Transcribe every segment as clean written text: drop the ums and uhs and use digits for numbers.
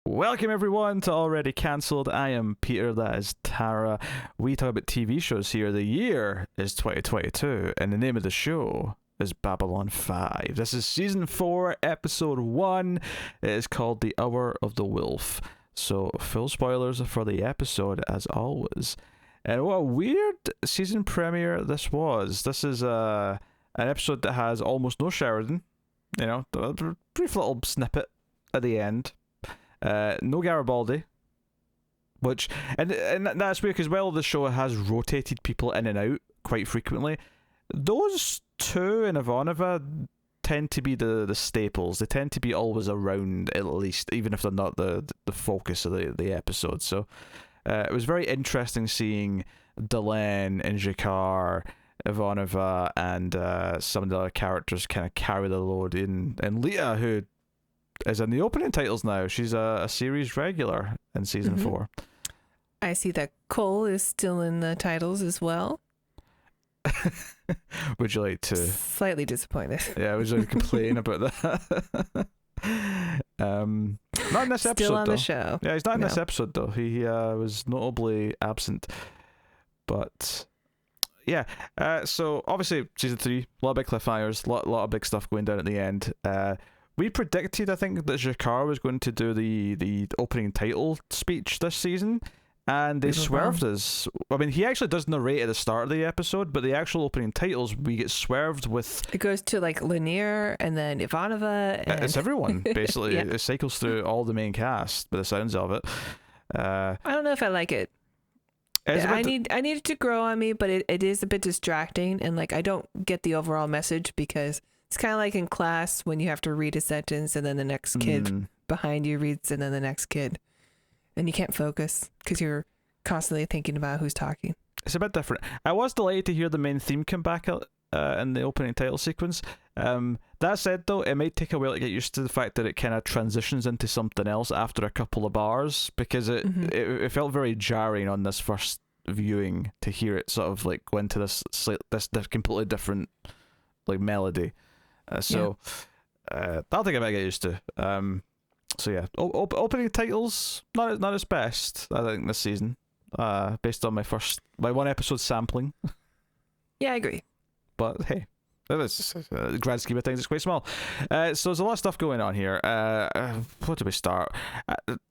Welcome everyone to Already Cancelled. I am Peter, that is Tara. We talk about TV shows here. The year is 2022 and the name of the show is Babylon 5. This is season 4, episode 1. It is called The Hour of the Wolf. So full spoilers for the episode as always. And what a weird season premiere this was. This is an episode that has almost no Sheridan. You know, a brief little snippet at the end. No Garibaldi, which and that's weird because while the show has rotated people in and out quite frequently, those two and Ivanova tend to be the staples. They tend to be always around, at least, even if they're not the focus of the episode. So it was very interesting seeing Delenn and Jakar, Ivanova, and some of the other characters kind of carry the load and Lita, who is in the opening titles now. She's a series regular in season 4. I see that Cole is still in the titles as well. Would you like to... Slightly disappointed. Yeah, would you like to complain about that? Not in this episode, Still on though. the show. Yeah, he's not in this episode, though. He was notably absent. But... yeah, so obviously season 3, a lot of big cliffhangers, a lot of big stuff going down at the end. We predicted, I think, that Jakar was going to do the opening title speech this season, and they swerved us. I mean, he actually does narrate at the start of the episode, but the actual opening titles, we get swerved with... It goes to, like, Lanier, and then Ivanova, and... It's everyone, basically. Yeah. It cycles through all the main cast, by the sounds of it. I don't know if I like it. I need it to grow on me, but it is a bit distracting, and, like, I don't get the overall message because... It's kind of like in class when you have to read a sentence and then the next kid behind you reads and then the next kid. And you can't focus because you're constantly thinking about who's talking. It's a bit different. I was delighted to hear the main theme come back in the opening title sequence. That said, though, it might take a while to get used to the fact that it kind of transitions into something else after a couple of bars, because it felt very jarring on this first viewing to hear it sort of like go into this completely different like melody. That'll take a bit to get used to. So yeah, opening titles not its best, I think, this season. Based on my one episode sampling. Yeah, I agree. But hey, the grand scheme of things, it's quite small. So there's a lot of stuff going on here. What do we start?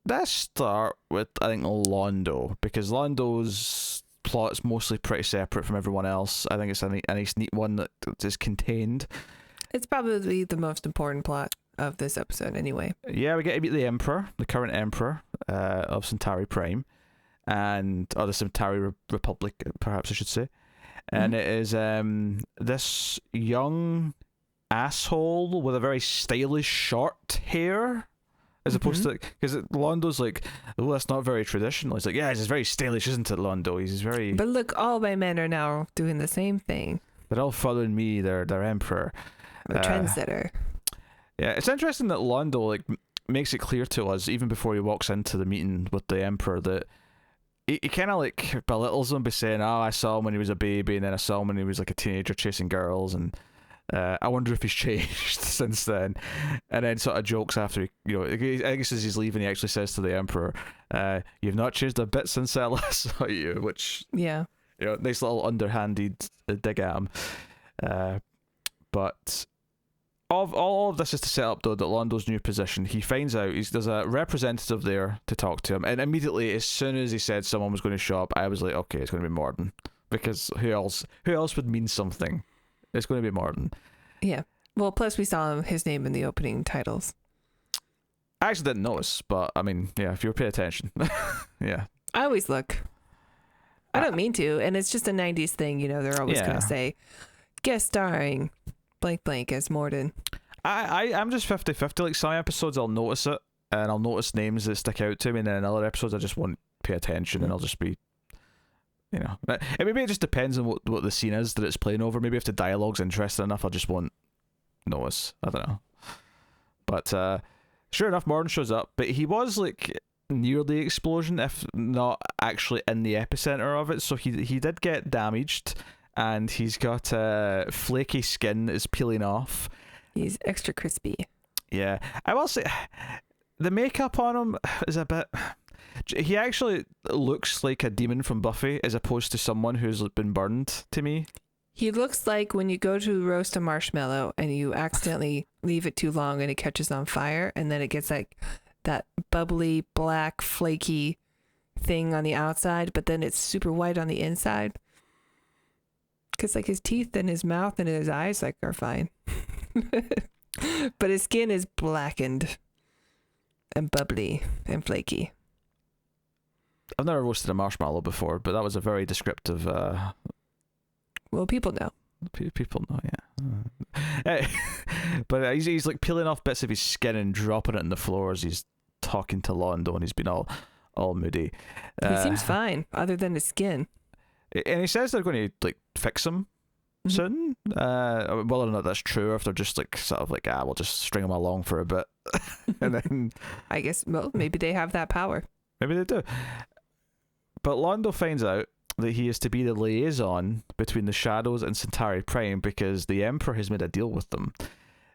Let's start with, I think, Londo, because Londo's plot's mostly pretty separate from everyone else. I think it's a nice, neat one that is contained. It's probably the most important plot of this episode anyway. Yeah, we get to meet the Emperor, the current Emperor of Centauri Prime, or the Centauri Republic, perhaps I should say. And it is this young asshole with a very stylish short hair, as opposed to, because Londo's like, oh, that's not very traditional. He's like, yeah, he's very stylish, isn't it, Londo? He's very... But look, all my men are now doing the same thing. They're all following me, their Emperor. I'm a trendsetter. Yeah, it's interesting that Londo like makes it clear to us, even before he walks into the meeting with the Emperor, that he kind of like belittles him by saying, oh, I saw him when he was a baby, and then I saw him when he was like a teenager chasing girls, and I wonder if he's changed since then. And then sort of jokes after I think as he's leaving, he actually says to the Emperor, you've not changed a bit since I last saw you, which, nice little underhanded dig at him. But all of this is to set up, though, that Londo's new position. He finds out there's a representative there to talk to him, and immediately, as soon as he said someone was going to show up, I was like, okay, it's going to be Morden, because who else would mean something? It's going to be Morden. Yeah. Well, plus we saw his name in the opening titles. I actually didn't notice, but I mean, yeah, if you were paying attention. Yeah. I always look. I don't mean to, and it's just a 90s thing, they're always going to say, guest starring blank blank as Morden. I'm just 50-50. Like, some episodes I'll notice it, and I'll notice names that stick out to me, and then in other episodes I just won't pay attention, and I'll just be, maybe it just depends on what the scene is that it's playing over. Maybe if the dialogue's interesting enough, I just won't notice. I don't know. But sure enough, Morden shows up, but he was like near the explosion, if not actually in the epicenter of it, so he did get damaged, and he's got flaky skin that is peeling off. He's extra crispy. Yeah, I will say, the makeup on him is a bit. He actually looks like a demon from Buffy as opposed to someone who's been burned to me. He looks like when you go to roast a marshmallow and you accidentally leave it too long and it catches on fire, and then it gets like that bubbly, black, flaky thing on the outside, but then it's super white on the inside. Because like his teeth and his mouth and his eyes like are fine. But his skin is blackened and bubbly and flaky. I've never roasted a marshmallow before, but that was a very descriptive... Well, people know. People know, yeah. But he's like peeling off bits of his skin and dropping it on the floor as he's talking to Londo, and he's been all moody. He seems fine, other than his skin. And he says they're going to like fix him soon. Whether or not that's true, or if they're just like sort of like, we'll just string him along for a bit, and then I guess, well, maybe they have that power. Maybe they do. But Londo finds out that he is to be the liaison between the Shadows and Centauri Prime because the Emperor has made a deal with them.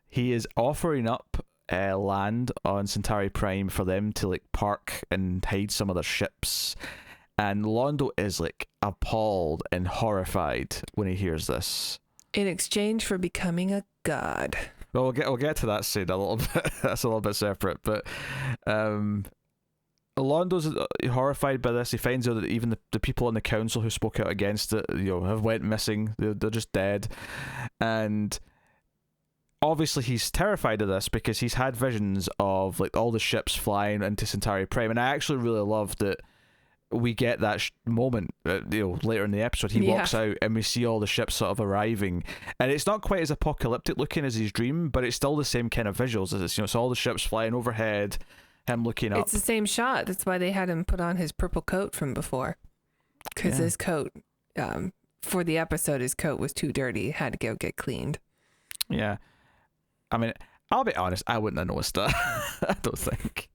He is offering up land on Centauri Prime for them to like park and hide some of their ships. And Londo is like appalled and horrified when he hears this. In exchange for becoming a god. Well, we'll get to that scene a little bit. That's a little bit separate, but Londo's horrified by this. He finds out that even the people on the council who spoke out against it, have went missing. They're just dead, and obviously he's terrified of this because he's had visions of like all the ships flying into Centauri Prime, and I actually really love that we get that moment. Later in the episode, he walks out and we see all the ships sort of arriving, and it's not quite as apocalyptic looking as his dream, but it's still the same kind of visuals as it's. It's all the ships flying overhead. Him looking up. It's the same shot. That's why they had him put on his purple coat from before. Because his coat, for the episode, his coat was too dirty. It had to go get cleaned. Yeah. I mean, I'll be honest, I wouldn't have noticed that. I don't think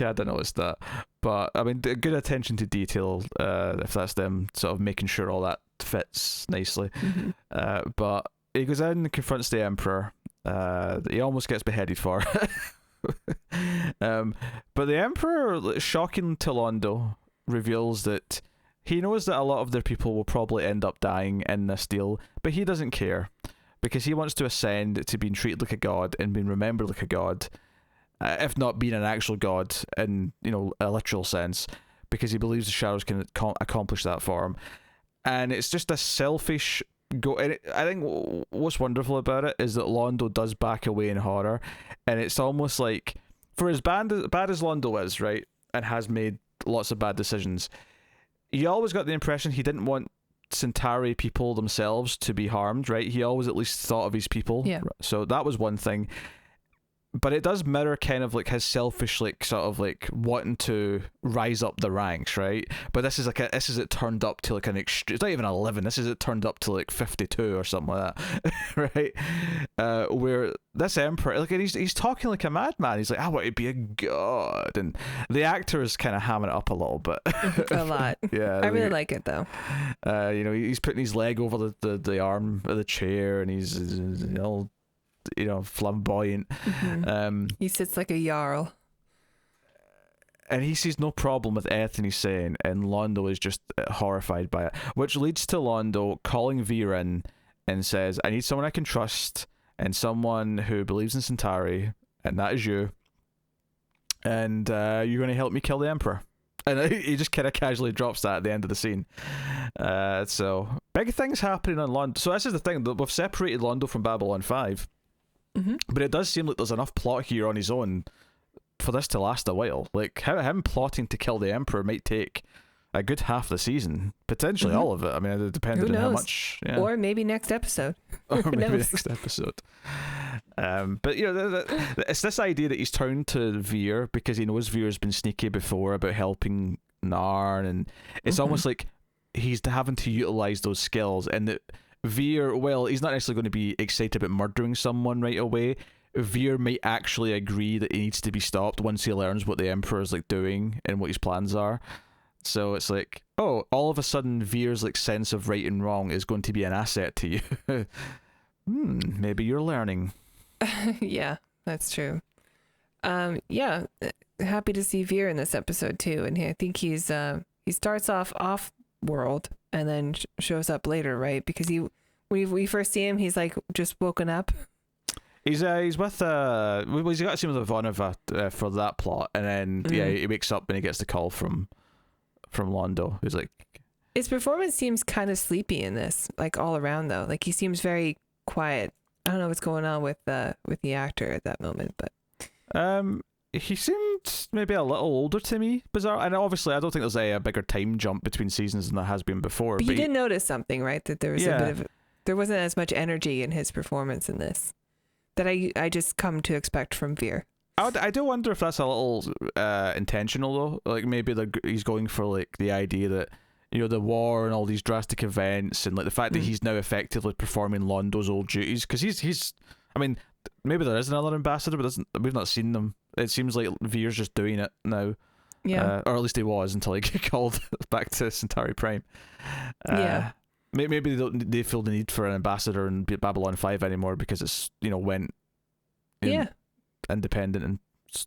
I'd have noticed that. But, I mean, good attention to detail, if that's them sort of making sure all that fits nicely. Mm-hmm. But he goes out and confronts the Emperor. He almost gets beheaded for but the Emperor, shocking to Londo, reveals that he knows that a lot of their people will probably end up dying in this deal, but he doesn't care because he wants to ascend to being treated like a god and being remembered like a god, if not being an actual god in a literal sense, because he believes the Shadows can accomplish that for him. And it's just a selfish and I think what's wonderful about it is that Londo does back away in horror, and it's almost like, for as bad as Londo is, right, and has made lots of bad decisions, you always got the impression he didn't want Centauri people themselves to be harmed, right? He always at least thought of his people. Yeah. So that was one thing. But it does mirror kind of like his selfish, like sort of like wanting to rise up the ranks, right? But this is it turned up to like an extreme. It's not even 11. This is it turned up to like 52 or something like that, right? Where this Emperor, like, he's talking like a madman. He's like, I want to be a god, and the actor is kind of hamming it up a little bit. A lot. Yeah, I really like it though. He's putting his leg over the arm of the chair, and he's all, flamboyant. Mm-hmm. He sits like a jarl, and he sees no problem with anything he's saying, and Londo is just horrified by it, which leads to Londo calling Veer in and says, I need someone I can trust and someone who believes in Centauri, and that is you, and you're going to help me kill the Emperor. And he just kind of casually drops that at the end of the scene. So big things happening on Londo. So this is the thing, that we've separated Londo from Babylon 5. Mm-hmm. But it does seem like there's enough plot here on his own for this to last a while. Like, him plotting to kill the Emperor might take a good half the season, potentially all of it. I mean, it depends on how much. Yeah. Or maybe next episode. Next episode. But it's this idea that he's turned to Veer because he knows Veer's been sneaky before about helping Narn, and it's almost like he's having to utilize those skills, and that Veer, well, he's not necessarily going to be excited about murdering someone right away. Veer might actually agree that he needs to be stopped once he learns what the Emperor's like doing and what his plans are. So it's like, all of a sudden Veer's like sense of right and wrong is going to be an asset to you. Maybe you're learning. Yeah, that's true. Yeah, happy to see Veer in this episode too, and I think he starts off world and then shows up later, right? Because when we first see him, he's like just woken up. He's with he's got to see with Ivanova for that plot, and then he wakes up and he gets the call from Londo, who's like, his performance seems kind of sleepy in this, like all around though. Like he seems very quiet. I don't know what's going on with the actor at that moment, but he seemed maybe a little older to me, bizarre. And obviously, I don't think there's a bigger time jump between seasons than there has been before. But you did notice something, right? That there was a bit of there wasn't as much energy in his performance in this that I just come to expect from Veer. I do wonder if that's a little intentional though. Like maybe he's going for like the idea that, you know, the war and all these drastic events and like the fact that he's now effectively performing Londo's old duties, because he's I mean, maybe there is another ambassador, but we've not seen them. It seems like Veer's just doing it now. Yeah. Or at least he was until he got called back to Centauri Prime. Maybe they feel the need for an ambassador in Babylon 5 anymore because it's, you know, went independent and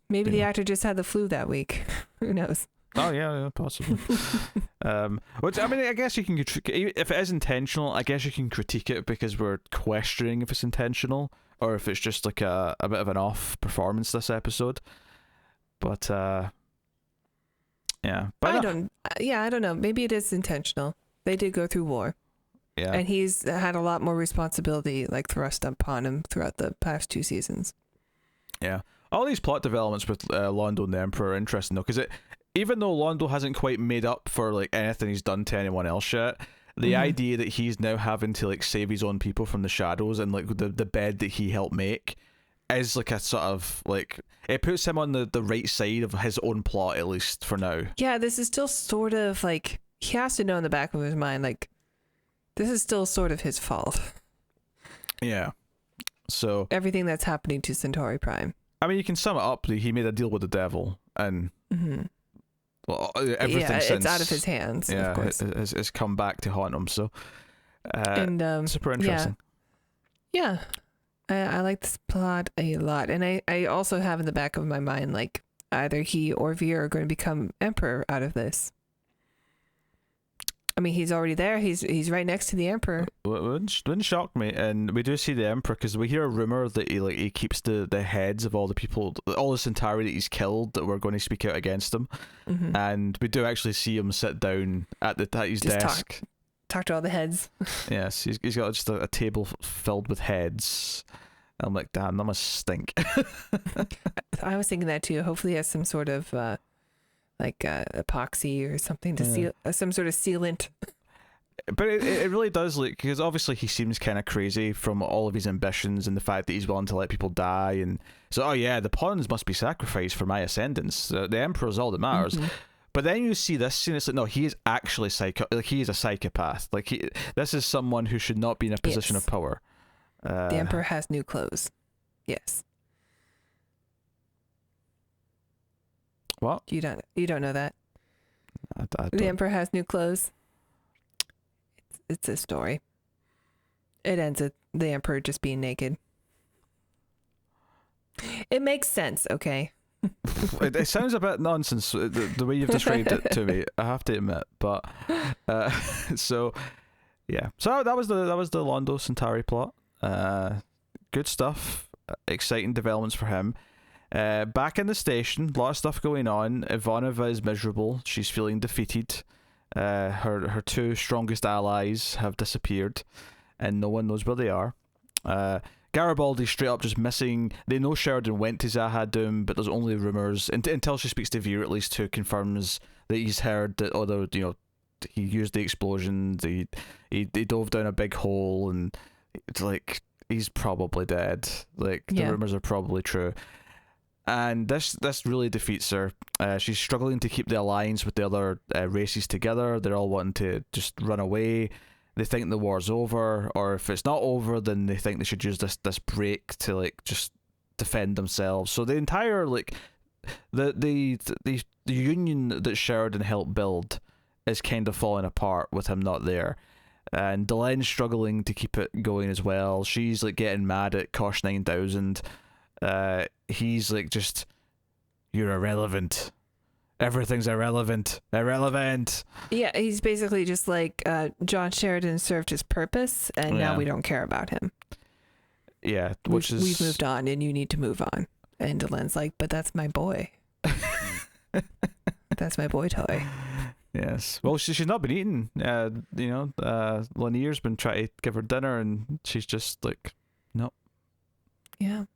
maybe the actor just had the flu that week. Who knows? Oh yeah, possibly. Which I mean, I guess you can if it is intentional. I guess you can critique it because we're questioning if it's intentional or if it's just like a bit of an off performance this episode. But yeah, but I don't know. Maybe it is intentional. They did go through war. Yeah, and he's had a lot more responsibility like thrust upon him throughout the past 2 seasons. Yeah, all these plot developments with Londo and the Emperor are interesting though, because even though Londo hasn't quite made up for like anything he's done to anyone else yet, the idea that he's now having to like save his own people from the shadows and like the bed that he helped make is like a sort of like, it puts him on the right side of his own plot, at least for now. Yeah, this is still sort of like, he has to know in the back of his mind, like, this is still sort of his fault. Yeah. So everything that's happening to Centauri Prime. I mean, you can sum it up. He made a deal with the devil, and well, everything since it's out of his hands. Yeah, of course. It's come back to haunt him. So, super interesting. Yeah, I like this plot a lot, and I also have in the back of my mind like either he or Veer are going to become emperor out of this. I mean, he's already there. He's right next to the Emperor. Wouldn't shock me. And we do see the Emperor because we hear a rumor that he keeps the heads of all the people, all the Centauri that he's killed that were going to speak out against him. And we do actually see him sit down at his just desk. Talk to all the heads. Yes, he's got just a table filled with heads. I'm like, damn, that must stink. I was thinking that too. Hopefully, he has some sort of epoxy or something to seal, some sort of sealant. But it really does, like, because obviously he seems kind of crazy from all of his ambitions and the fact that he's willing to let people die, and so the pawns must be sacrificed for my ascendance. The Emperor's all that matters. But then you see this scene, it's like, no, he is actually he is a psychopath. Like this is someone who should not be in a position of power. The Emperor has new clothes. Yes. What? You don't know that? I don't. The Emperor has new clothes. It's a story. It ends with the Emperor just being naked. It makes sense, okay? It sounds a bit nonsense the way you've described it to me, I have to admit. But so yeah, so that was the Londo Centauri plot. Good stuff. Exciting developments for him. Back in the station, a lot of stuff going on. Ivanova is miserable. She's feeling defeated. Her 2 strongest allies have disappeared, and no one knows where they are. Garibaldi's straight up just missing. They know Sheridan went to Zahadum, but there's only rumours until she speaks to Veer, at least, who confirms that he's heard that he used the explosions. He dove down a big hole, and it's like he's probably dead. Like the rumours are probably true. And this really defeats her. She's struggling to keep the alliance with the other races together. They're all wanting to just run away. They think the war's over, or if it's not over, then they think they should use this break to like just defend themselves. So the entire the union that Sheridan helped build is kind of falling apart with him not there. And Delen's struggling to keep it going as well. She's like getting mad at Kosh 9000. He's like just You're irrelevant. Everything's irrelevant. Irrelevant. Yeah, he's basically just like John Sheridan served his purpose, and now we don't care about him. Yeah, we've moved on, and you need to move on. And Delen's like, but that's my boy. That's my boy toy. Yes. Well, she's not been eating. Lanier's been trying to give her dinner, and she's just like, no. Yeah.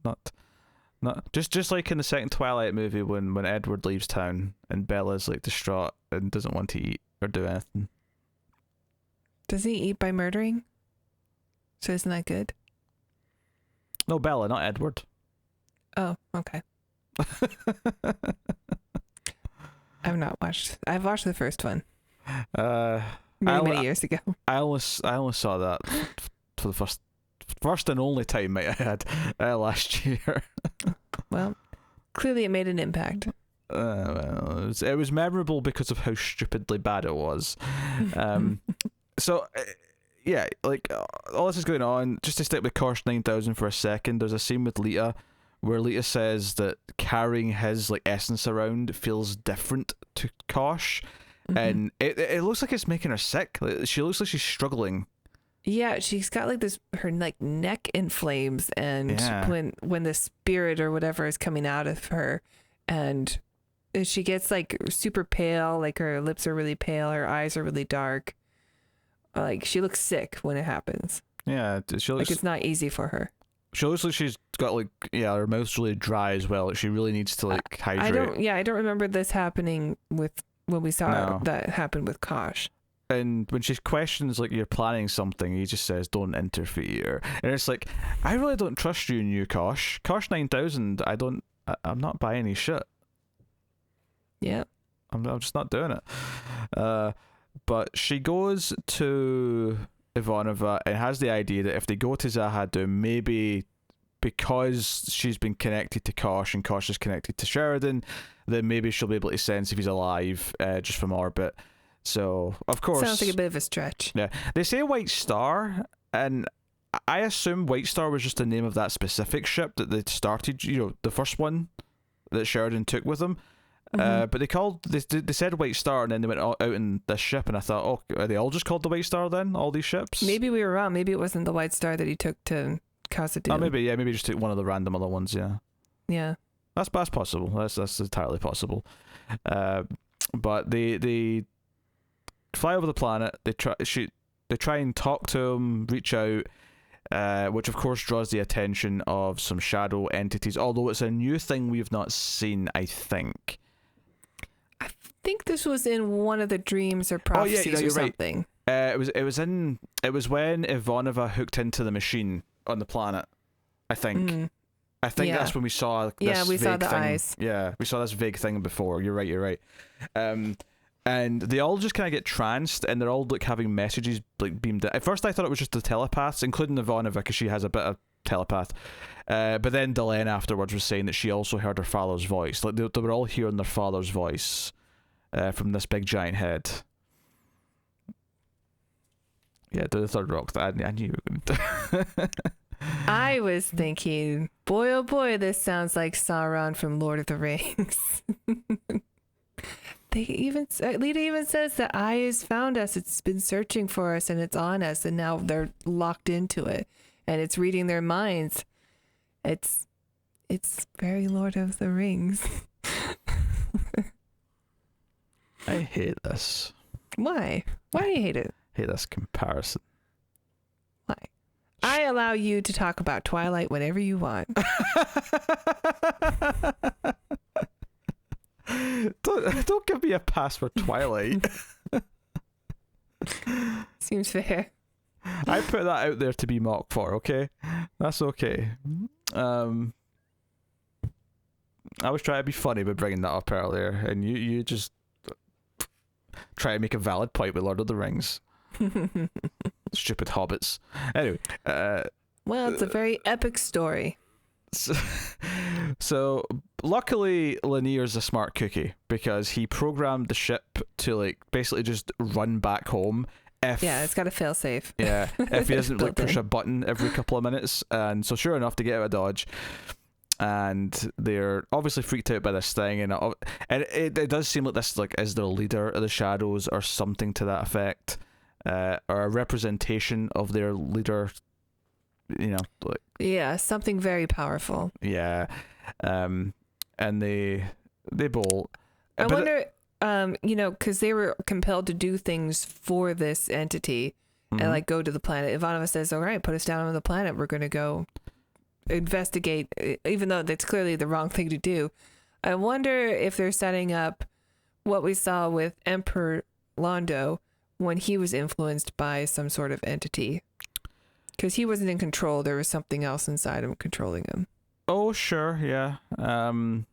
Not just like in the second Twilight movie when Edward leaves town and Bella's like distraught and doesn't want to eat or do anything. Does he eat by murdering? So isn't that good? No, Bella, not Edward. Oh, okay. I've watched the first one. Many years ago. I only saw that for the first and only time I had last year. Well, clearly it made an impact. Well, it was memorable because of how stupidly bad it was. So, yeah, like all this is going on. Just to stick with Kosh 9000 for a second, there's a scene with Lita where Lita says that carrying his like essence around feels different to Kosh, and it looks like it's making her sick. She looks like she's struggling. Yeah, she's got like her like neck in flames, and when the spirit or whatever is coming out of her, and she gets like super pale, like her lips are really pale, her eyes are really dark, like she looks sick when it happens. Yeah, she looks like it's not easy for her. She looks like she's got like her mouth's really dry as well. Like she really needs to like hydrate. I don't remember this happening with when we saw that happen with Kosh. And when she questions like you're planning something, he just says don't interfere. And it's like, I really don't trust you, new Kosh. Kosh 9000. I'm not buying any shit. Yeah. I'm just not doing it. But she goes to Ivanova and has the idea that if they go to Zahadu, maybe because she's been connected to Kosh and Kosh is connected to Sheridan, then maybe she'll be able to sense if he's alive just from orbit. So, of course... Sounds like a bit of a stretch. Yeah. They say White Star, and I assume White Star was just the name of that specific ship that they started, the first one that Sheridan took with them. But they said White Star, and then they went out in this ship, and I thought, oh, are they all just called the White Star then, all these ships? Maybe we were wrong. Maybe it wasn't the White Star that he took to Khazad-dûm. Oh, maybe just took one of the random other ones, yeah. Yeah. That's possible. That's entirely possible. But they fly over the planet, they try and talk to him, reach out, which of course draws the attention of some shadow entities, although it's a new thing we've not seen, I think. I think this was in one of the dreams or prophecies or something. Right. It was when Ivanova hooked into the machine on the planet, I think. I think that's when we saw this we saw the thing. eyes. Yeah, we saw this vague thing before. You're right. And they all just kind of get tranced, and they're all like having messages like beamed out. At first I thought it was just the telepaths, including Ivanova, because she has a bit of telepath. But then Delenn afterwards was saying that she also heard her father's voice. Like they were all hearing their father's voice from this big giant head. Yeah, the third rock. I knew you were going to. I was thinking, boy, oh boy, this sounds like Sauron from Lord of the Rings. Lita even says the eye has found us. It's been searching for us and it's on us, and now they're locked into it and it's reading their minds. It's very Lord of the Rings. I hate this. Why? Why do you hate it? I hate this comparison. Why? I allow you to talk about Twilight whenever you want. Don't give me a pass for Twilight. Seems fair. I put that out there to be mocked for, okay? That's okay. I was trying to be funny by bringing that up earlier, and you just try to make a valid point with Lord of the Rings. Stupid hobbits. Anyway. Well, it's a very epic story. So luckily Lanier's a smart cookie, because he programmed the ship to like basically just run back home it's got a fail safe. If he doesn't like push a button every couple of minutes. And so sure enough, to get out of Dodge, and they're obviously freaked out by this thing, and it does seem like this like is their leader of the shadows or something to that effect, or a representation of their leader. Like, yeah, something very powerful. Yeah, and they bolt. I wonder, because they were compelled to do things for this entity and like go to the planet. Ivanova says, "All right, put us down on the planet. We're going to go investigate," even though that's clearly the wrong thing to do. I wonder if they're setting up what we saw with Emperor Londo when he was influenced by some sort of entity. Because he wasn't in control. There was something else inside him controlling him. Oh, sure, yeah. I'm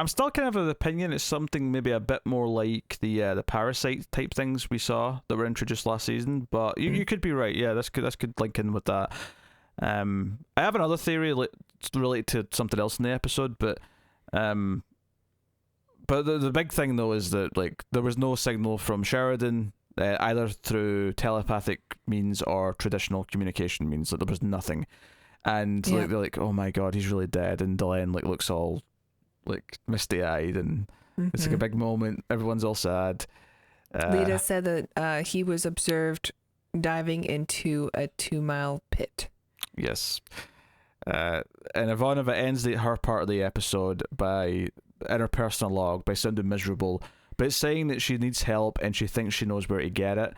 still kind of of the opinion it's something maybe a bit more like the parasite type things we saw that were introduced last season. But you could be right. Yeah, this could link in with that. I have another theory related to something else in the episode, but the big thing though is that like there was no signal from Sheridan. Either through telepathic means or traditional communication means, that there was nothing, and like they're like, oh my god, he's really dead, and Delenn like looks all like misty eyed, and it's like a big moment. Everyone's all sad. Lita said that he was observed diving into a 2-mile pit. Yes, and Ivanova ends her part of the episode by in her personal log by sounding miserable, but it's saying that she needs help and she thinks she knows where to get it.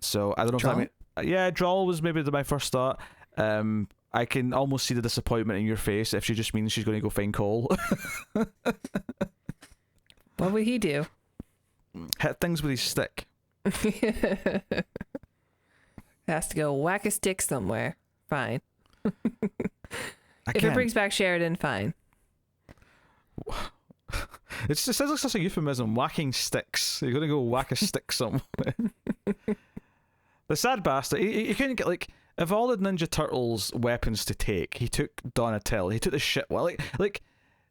So I don't know Drawl? if Drawl was maybe my first thought. I can almost see the disappointment in your face if she just means she's going to go find Cole. What would he do? Hit things with his stick. Has to go whack a stick somewhere. Fine. If can't. it brings back Sheridan, fine. It sounds like such a euphemism. Whacking sticks. You're gonna go whack a stick somewhere. The sad bastard. He couldn't get like, of all the Ninja Turtles weapons to take, he took Donatello. He took the shit. Well, like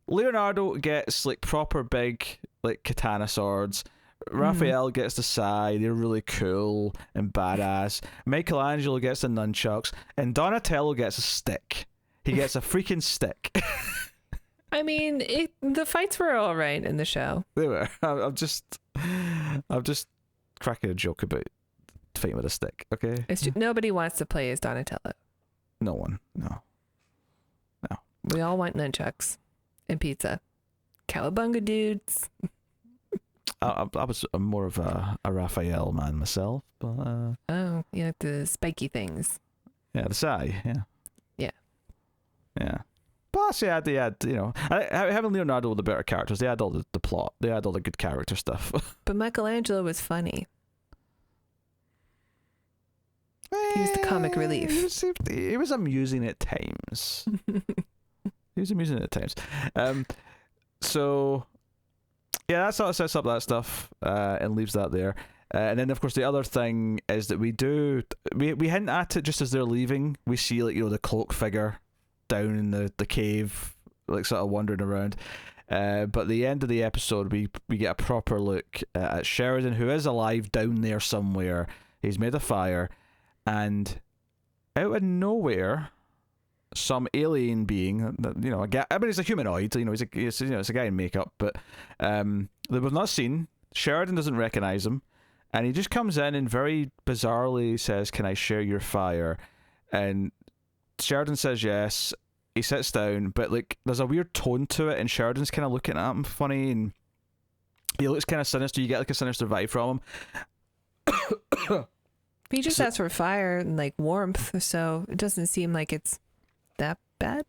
Leonardo gets like proper big like katana swords. Raphael gets the sai. They're really cool and badass. Michelangelo gets the nunchucks, and Donatello gets a stick. He gets a freaking stick. I mean, the fights were all right in the show. They were. I'm just cracking a joke about fighting with a stick. Okay. Nobody wants to play as Donatello. No one. No. We all want nunchucks and pizza. Cowabunga dudes. I was more of a Raphael man myself, but oh, you know, the spiky things. Yeah, the sai. Yeah. Yeah. Plus, yeah, they had, having Leonardo with the better characters, they had all the plot, they had all the good character stuff. But Michelangelo was funny. He was the comic relief. He was amusing at times. So, yeah, that sort of sets up that stuff and leaves that there. And then, of course, the other thing is that we hint at it just as they're leaving. We see, like, the cloak figure down in the cave, like sort of wandering around. But at the end of the episode, we get a proper look at Sheridan, who is alive down there somewhere. He's made of fire, and out of nowhere, some alien being, a guy. I mean, he's a humanoid. He's a guy in makeup, but that we've not seen. Sheridan doesn't recognize him, and he just comes in and very bizarrely says, "Can I share your fire?" And Sheridan says yes. He sits down, but like there's a weird tone to it, and Sheridan's kind of looking at him funny, and he looks kind of sinister. You get like a sinister vibe from him. He just asks for fire and like warmth, so it doesn't seem like it's that bad.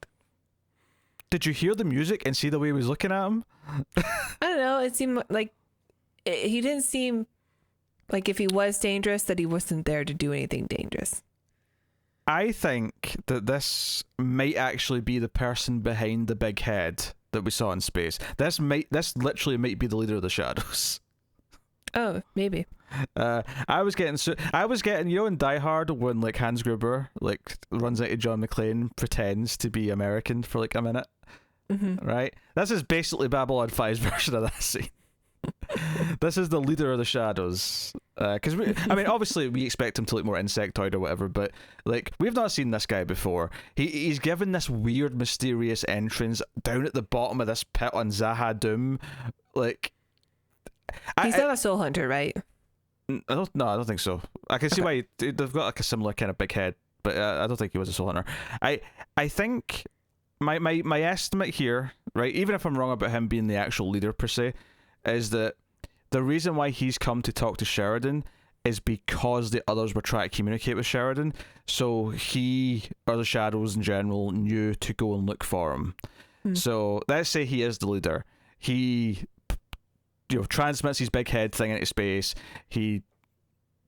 Did you hear the music and see the way he was looking at him? I don't know. It seemed like he didn't seem like, if he was dangerous, that he wasn't there to do anything dangerous. I think that this might actually be the person behind the big head that we saw in space. This literally might be the leader of the shadows. Oh, maybe. I was getting in Die Hard when like Hans Gruber like runs into John McClane, pretends to be American for like a minute, right? This is basically Babylon 5's version of that scene. This is the leader of the shadows. Because obviously we expect him to look more insectoid or whatever, but like we've not seen this guy before. He's given this weird, mysterious entrance down at the bottom of this pit on Zahadum. Like, he's not a soul hunter, right? I don't think so. I can see why they've got like a similar kind of big head, but I don't think he was a soul hunter. I think my estimate here, right, even if I'm wrong about him being the actual leader per se, is that the reason why he's come to talk to Sheridan is because the others were trying to communicate with Sheridan, so he, or the shadows in general, knew to go and look for him. So let's say he is the leader. He transmits his big head thing into space. He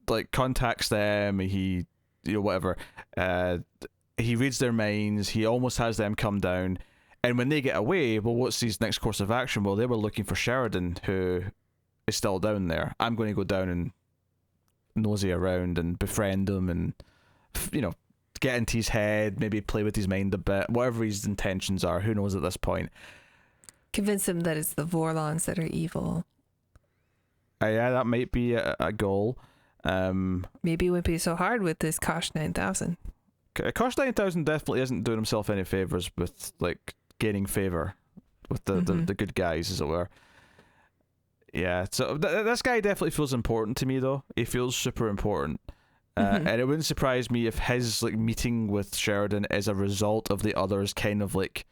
like contacts them. He whatever. He reads their minds. He almost has them come down. And when they get away, well, what's his next course of action? Well, they were looking for Sheridan, who is still down there. I'm going to go down and nosy around and befriend him and, get into his head, maybe play with his mind a bit, whatever his intentions are. Who knows at this point? Convince him that it's the Vorlons that are evil. Yeah, that might be a goal. Maybe it wouldn't be so hard with this Kosh 9000. Kosh 9000 definitely isn't doing himself any favors with like gaining favor with the good guys, as it were. Yeah, so this guy definitely feels important to me, though. He feels super important. And it wouldn't surprise me if his like meeting with Sheridan is a result of the others kind of like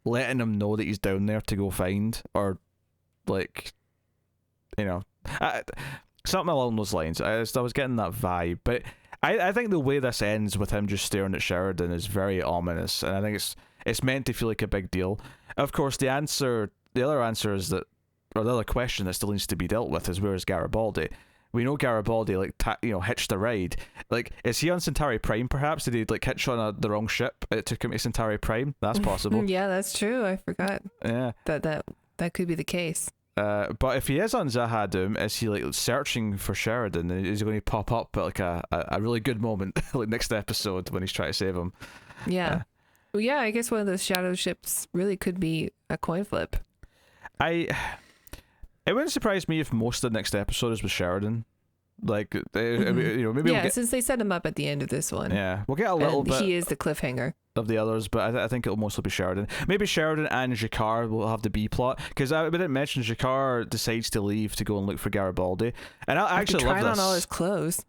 letting him know that he's down there to go find, or like, something along those lines. I was getting that vibe, but I think the way this ends with him just staring at Sheridan is very ominous, and I think it's meant to feel like a big deal. Of course, the other answer is that, or the other question that still needs to be dealt with is, where is Garibaldi? We know Garibaldi hitched a ride. Like, is he on Centauri Prime? Perhaps did he like hitch on the wrong ship? It took him to Centauri Prime. That's possible. Yeah, that's true. I forgot. Yeah, that could be the case. But if he is on Zahadum, is he like searching for Sheridan? Is he going to pop up at like a really good moment, like next episode when he's trying to save him? Yeah. Well, yeah, I guess one of those shadow ships really could be a coin flip. It wouldn't surprise me if most of the next episode is with Sheridan. Like, maybe since they set him up at the end of this one. Yeah, we'll get a little bit. He is the cliffhanger Of the others, but I think it'll mostly be Sheridan. Maybe Sheridan and Jakar will have the B plot, because we didn't mention Jakar decides to leave to go and look for Garibaldi, and I actually love this. Trying on all his clothes.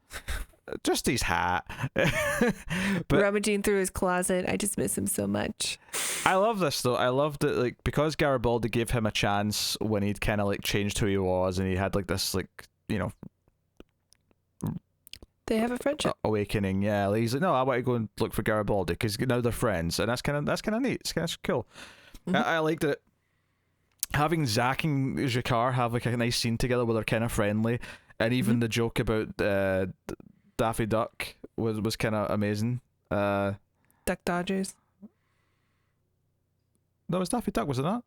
Just his hat. But rummaging through his closet. I just miss him so much. I love this though. I love that, like, because Garibaldi gave him a chance when he'd kind of like changed who he was, and he had like this they have a friendship awakening. Yeah, he's like, no, I want to go and look for Garibaldi because now they're friends, and that's kind of neat. It's kind of cool. I liked it. Having Zach and Jakar have like a nice scene together where they're kind of friendly, and even the joke about Daffy Duck was kind of amazing. Duck Dodgers. That was Daffy Duck, was it not?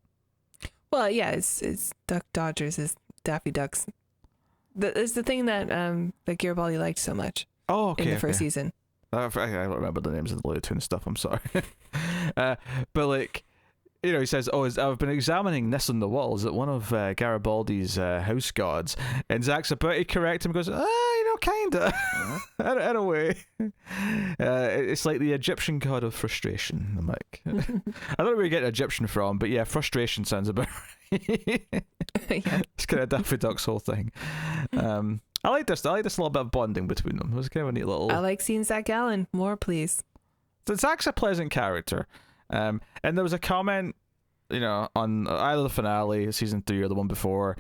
Well, yeah, it's Duck Dodgers is Daffy Duck's. It's the thing that Garibaldi liked so much. Oh, okay. In the first season. I don't remember the names of the Looney Tunes stuff. I'm sorry. But like, he says, I've been examining this on the wall. Is it one of Garibaldi's house gods? And Zach's about to correct him, goes, kinda. In a way. It's like the Egyptian god of frustration. I'm like, I don't know where you get Egyptian from, but yeah, frustration sounds about right. Yeah. It's kind of Daffy Duck's whole thing. I like this a little bit of bonding between them. It was kind of a neat little... I like seeing Zach Gallen. More, please. So Zach's a pleasant character. And there was a comment, on either the finale, season 3, or the one before,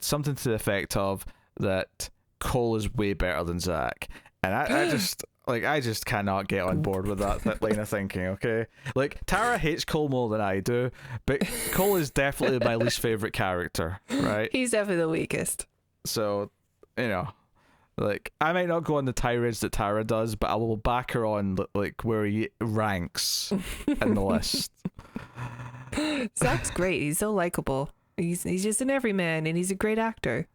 something to the effect of that Cole is way better than Zach. And I just cannot get on board with that line of thinking, okay? Like, Tara hates Cole more than I do, but Cole is definitely my least favourite character, right? He's definitely the weakest. So, like, I might not go on the tirades that Tara does, but I will back her on, like, where he ranks in the list. Zach's great. He's so likable. He's just an everyman, and he's a great actor.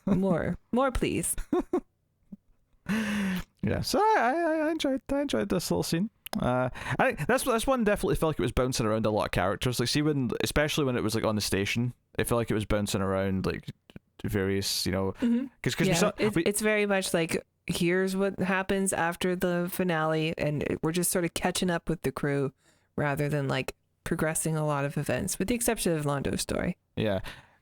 More, please. Yeah, so I enjoyed this little scene. I think this one definitely felt like it was bouncing around a lot of characters. Like, see, especially when it was like on the station, I feel like it was bouncing around like various, because it's very much like, here's what happens after the finale, and we're just sort of catching up with the crew rather than like progressing a lot of events, with the exception of Londo's story. Yeah.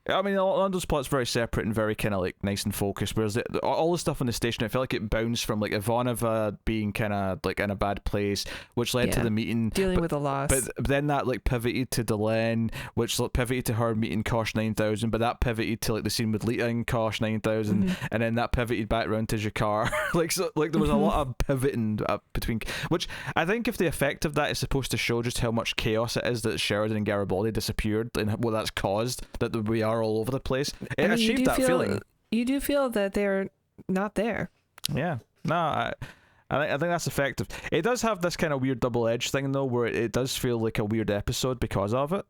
I mean, Londo's plot's very separate and very kind of like nice and focused, whereas all the stuff on the station, I feel like it bounced from like Ivanova being kind of like in a bad place, which led to the meeting. Dealing with a loss. But then that like pivoted to Delenn, which like, pivoted to her meeting Kosh 9000, but that pivoted to like the scene with Lita and Kosh 9000, and then that pivoted back around to Jakar. Like there was a lot of pivoting between, which I think if the effect of that is supposed to show just how much chaos it is that Sheridan and Garibaldi disappeared and what that's caused, that we are all over the place. It achieved that feeling. You do feel that they're not there. Yeah. No, I think that's effective. It does have this kind of weird double-edged thing though, where it does feel like a weird episode because of it.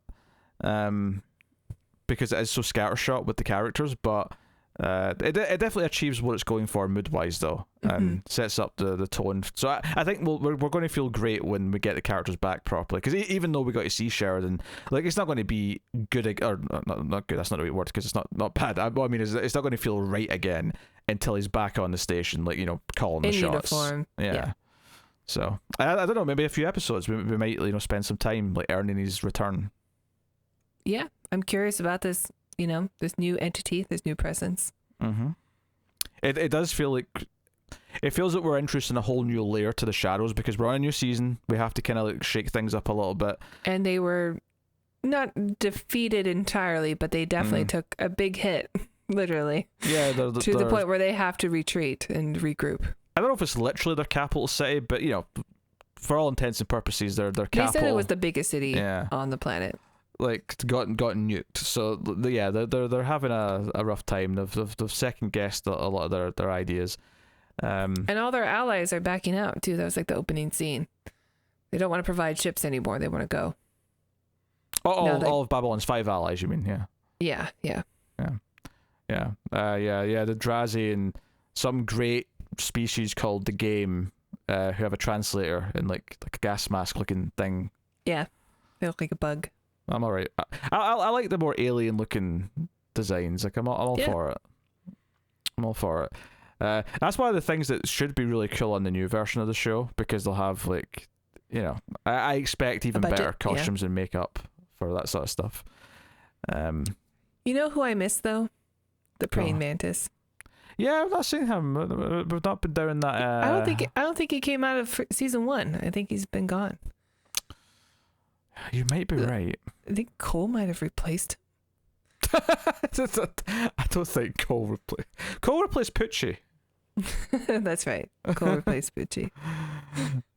Because it is so scattershot with the characters, but it definitely achieves what it's going for mood-wise though, and sets up the tone. So I think we're going to feel great when we get the characters back properly, because even though we got to see Sheridan, like, it's not going to be good, or not good, that's not the right word, because it's not bad. What I mean is it's not going to feel right again until he's back on the station, like, calling the shots. Uniform. Yeah. So I don't know, maybe a few episodes we might spend some time like earning his return. Yeah, I'm curious about this. This new entity, this new presence. It does feel like, it feels like we're introducing a whole new layer to the Shadows, because we're on a new season. We have to kind of like shake things up a little bit. And they were not defeated entirely, but they definitely took a big hit, literally. Yeah, to the point where they have to retreat and regroup. I don't know if it's literally their capital city, but for all intents and purposes, their capital. They said it was the biggest city on the planet. Like gotten nuked, so yeah, they're having a rough time. They've second guessed a lot of their ideas, and all their allies are backing out too. That was like the opening scene. They don't want to provide ships anymore. They want to go. All of Babylon's 5 allies, you mean? Yeah. The Drazi and some great species called the Game, who have a translator and like a gas mask looking thing. Yeah, they look like a bug. I'm alright. I like the more alien looking designs. Like I'm all for it. I'm all for it. That's one of the things that should be really cool on the new version of the show, because they'll have like, I expect even better costumes and makeup for that sort of stuff. You know who I miss though? The praying mantis. Yeah, I've not seen him. We've not been down that. I don't think he came out of season 1. I think he's been gone. You might be right. I think Cole might have replaced him. I don't think Cole replaced Pucci. That's right. Cole replaced Pucci.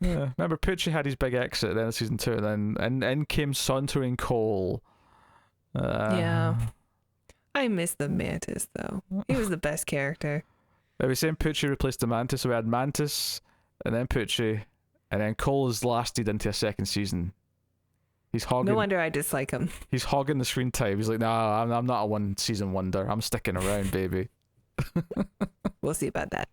Yeah. Remember, Pucci had his big exit at the end of season 2, and then in came sauntering Cole. Yeah. I miss the Mantis, though. He was the best character. Are we saying Pucci replaced the Mantis? So we had Mantis, and then Pucci, and then Cole has lasted into a second season. He's hogging. No wonder I dislike him. He's hogging the screen time. He's like, nah, I'm not a one-season wonder. I'm sticking around, baby. We'll see about that.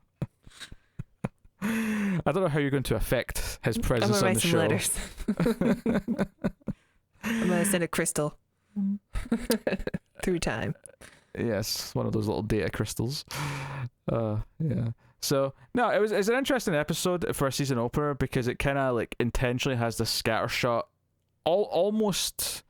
I don't know how you're going to affect his presence on the show. I'm going to write some letters. I'm going to send a crystal through time. Yes, one of those little data crystals. Yeah. So, no, it's an interesting episode for a season opener, because it kind of like intentionally has this scattershot, almost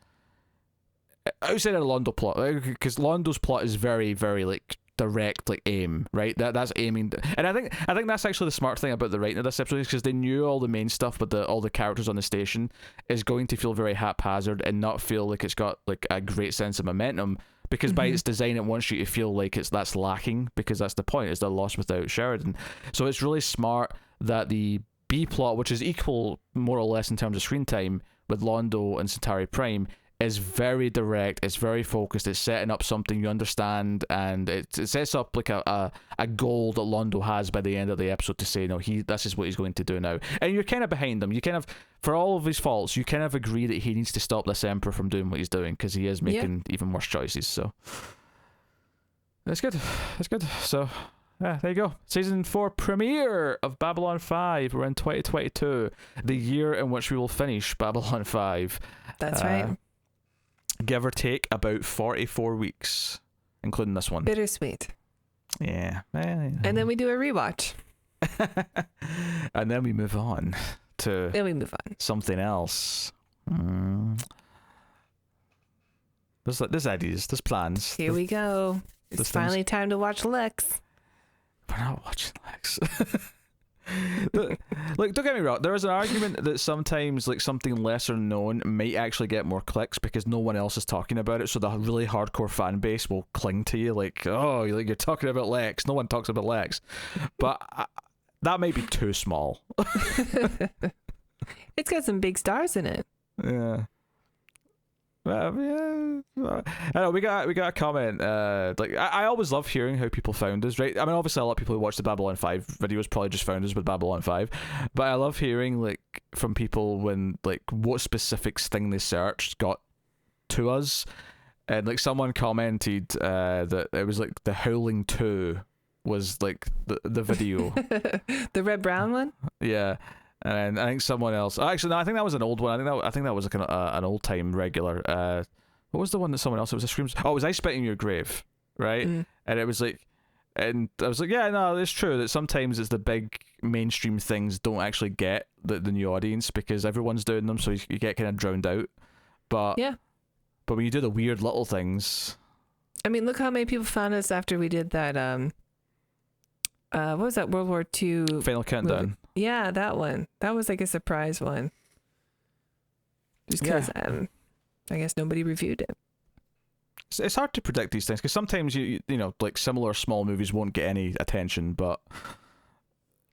outside of the Londo plot, because Londo's plot is very, very like direct, like aim, right? That's aiming, and I think that's actually the smart thing about the writing of this episode, is because they knew all the main stuff, but all the characters on the station is going to feel very haphazard and not feel like it's got like a great sense of momentum, because by its design it wants you to feel like that's lacking, because that's the point, is they're lost without Sheridan. So it's really smart that the B plot, which is equal more or less in terms of screen time with Londo and Centauri Prime, is very direct, it's very focused, it's setting up something you understand, and it sets up like a goal that Londo has by the end of the episode to say, no, this is what he's going to do now. And you're kind of behind him. You kind of, for all of his faults, you kind of agree that he needs to stop this Emperor from doing what he's doing, because he is making even worse choices. So it's good. So yeah, there you go. Season 4 premiere of Babylon 5. We're in 2022, the year in which we will finish Babylon 5. That's right. give or take about 44 weeks, including this one. Bittersweet. Yeah. And then we do a rewatch. And then we move on to something else. There's ideas, there's plans. Here we go. It's finally time to watch Lex. We're not watching Lex. Like, don't get me wrong, there is an argument that sometimes like something lesser known might actually get more clicks because no one else is talking about it, so the really hardcore fan base will cling to you like, oh, you're talking about Lex, no one talks about Lex. But that might be too small. It's got some big stars in it. Yeah. Yeah, I know we got a comment. Like I always love hearing how people found us, right? I mean, obviously a lot of people who watch the Babylon 5 videos probably just found us with Babylon 5, but I love hearing like from people when like what specifics thing they searched got to us, and like someone commented that it was like the Howling 2 was like the video. The red brown one. Yeah. And I think someone else. Actually, no. I think that was an old one. I think that was like an old time regular. What was the one that someone else? It was a Screams. Oh, it was I Spit in Your Grave, right? And it was like, and I was like, yeah, no, it's true that sometimes it's the big mainstream things don't actually get the new audience because everyone's doing them, so you get kind of drowned out. But yeah. But when you do the weird little things, I mean, look how many people found us after we did that. What was that World War II Final Countdown? Movie? Yeah, that one. That was like a surprise one. Just because I guess nobody reviewed it. It's hard to predict these things because sometimes you know like similar small movies won't get any attention, but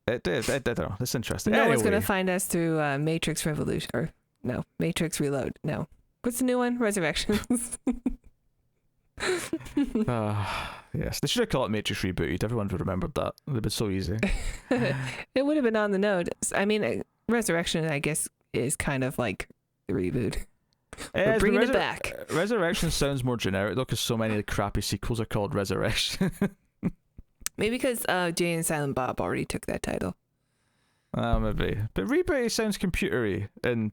it did. I don't know. It's interesting. No one's gonna find us through Matrix Revolution or no Matrix Reload. No, what's the new one? Resurrections. Yes, they should have called it Matrix Rebooted. Everyone would have remembered that. It would have been so easy. It would have been on the notes. I mean, Resurrection, I guess, is kind of like the reboot. We're bringing it back. Resurrection sounds more generic though, because so many of the crappy sequels are called Resurrection. Maybe because Jay and Silent Bob already took that title. Maybe. But Reboot sounds computery and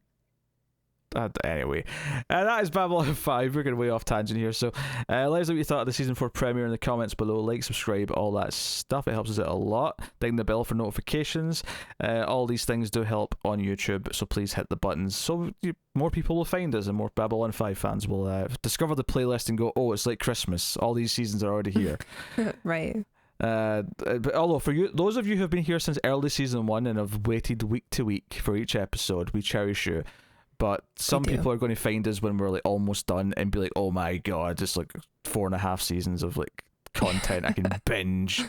anyway, that is Babylon 5. We're going way off tangent here, so let us know what you thought of the season 4 premiere in the comments below. Like, subscribe, all that stuff. It helps us out a lot. Ding the bell for notifications. All these things do help on YouTube, so please hit the buttons so more people will find us and more Babylon 5 fans will discover the playlist and go, oh, it's like Christmas, all these seasons are already here. Right. But although for you, those of you who have been here since early season 1 and have waited week to week for each episode, we cherish you. But some people are going to find us when we're like almost done and be like, oh my god, it's like 4.5 seasons of like content I can binge.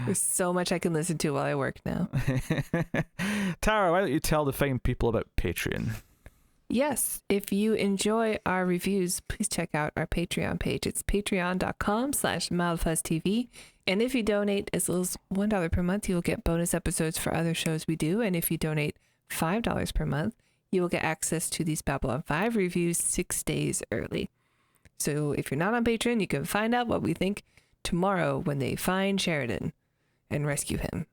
There's so much I can listen to while I work now. Tara, why don't you tell the fine people about Patreon? Yes, if you enjoy our reviews, please check out our Patreon page. It's patreon.com/MildFuzzTV. And if you donate as little as $1 per month, you'll get bonus episodes for other shows we do. And if you donate $5 per month, you will get access to these Babylon 5 reviews 6 days early. So if you're not on Patreon, you can find out what we think tomorrow when they find Sheridan and rescue him.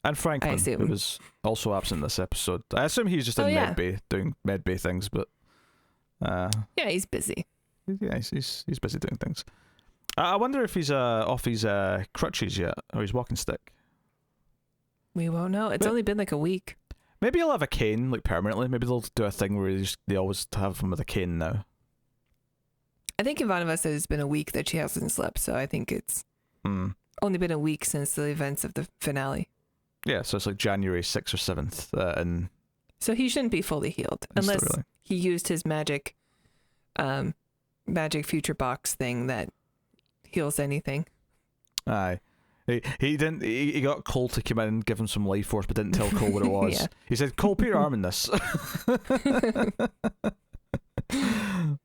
And Franklin, who was also absent this episode. I assume he's just in Medbay doing Medbay things, but yeah, he's busy. Yeah, he's busy doing things. I wonder if he's off his crutches yet, or his walking stick. We won't know. It's only been like a week. Maybe he'll have a cane, like permanently. Maybe they'll do a thing where they always have him with a cane now. I think Ivanova said it's been a week that she hasn't slept, so I think it's only been a week since the events of the finale. Yeah, so it's like January 6th or 7th. And so he shouldn't be fully healed, unless he used his magic future box thing that heals anything. Aye. He didn't. He got Cole to come in and give him some life force, but didn't tell Cole what it was. Yeah. He said, "Cole, put your arm in this."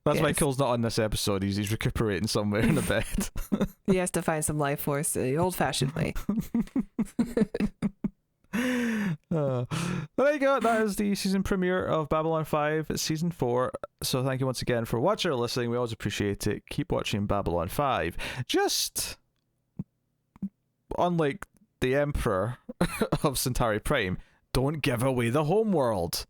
That's why Cole's not on this episode. He's recuperating somewhere in the bed. He has to find some life force the old-fashioned way. Well, there you go. That is the season premiere of Babylon 5. It's season 4. So thank you once again for watching or listening. We always appreciate it. Keep watching Babylon 5. Just unlike the Emperor of Centauri Prime, don't give away the homeworld.